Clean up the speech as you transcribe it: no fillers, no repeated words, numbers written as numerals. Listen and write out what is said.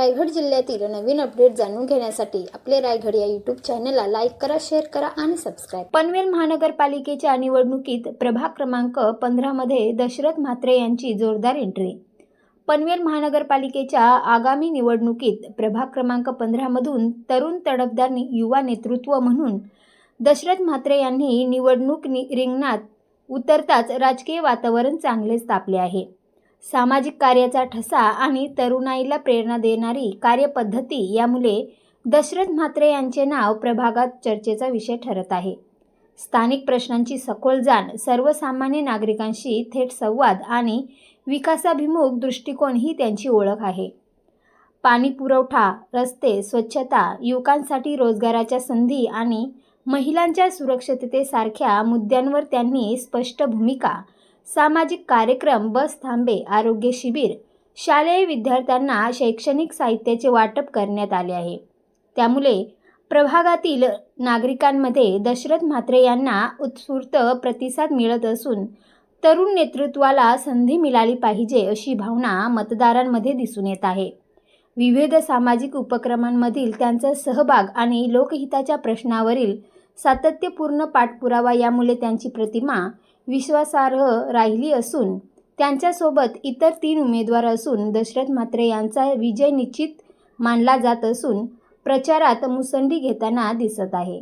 रायगड जिल्ह्यातील नवीन अपडेट जाणून घेण्यासाठी आपले रायगड या यूट्यूब चॅनलला लाईक करा, शेअर करा आणि सबस्क्राईब. पनवेल महानगरपालिकेच्या निवडणुकीत प्रभाग क्रमांक 15 मध्ये दशरथ म्हात्रे यांची जोरदार एंट्री. पनवेल महानगरपालिकेच्या आगामी निवडणुकीत प्रभाग क्रमांक 15 मधून तरुण तडफदार युवा नेतृत्व म्हणून दशरथ म्हात्रे यांनी निवडणूक रिंगणात उतरताच राजकीय वातावरण चांगलेच तापले आहे. सामाजिक कार्याचा ठसा आणि तरुणाईला प्रेरणा देणारी कार्यपद्धती यामुळे दशरथ म्हात्रे यांचे नाव प्रभागात चर्चेचा विषय ठरत आहे. स्थानिक प्रश्नांची सखोल जाण, सर्वसामान्य नागरिकांशी थेट संवाद आणि विकासाभिमुख दृष्टिकोन ही त्यांची ओळख आहे. पाणी पुरवठा, रस्ते, स्वच्छता, युवकांसाठी रोजगाराच्या संधी आणि महिलांच्या सुरक्षिततेसारख्या मुद्द्यांवर त्यांनी स्पष्ट भूमिका, सामाजिक कार्यक्रम, बस थांबे, आरोग्य शिबिर, शालेय विद्यार्थ्यांना शैक्षणिक साहित्याचे वाटप करण्यात आले आहे. त्यामुळे प्रभागातील नागरिकांमध्ये दशरथ म्हात्रे यांना उत्स्फूर्त प्रतिसाद मिळत असून तरुण नेतृत्वाला संधी मिळाली पाहिजे अशी भावना मतदारांमध्ये दिसून येत आहे. विविध सामाजिक उपक्रमांमधील त्यांचा सहभाग आणि लोकहिताच्या प्रश्नावरील सातत्यपूर्ण पाठपुरावा यामुळे त्यांची प्रतिमा विश्वासार्ह राहिली असून त्यांच्यासोबत इतर 3 उमेदवार असून दशरथ म्हात्रे यांचा विजय निश्चित मानला जात असून प्रचारात मुसंडी घेताना दिसत आहे.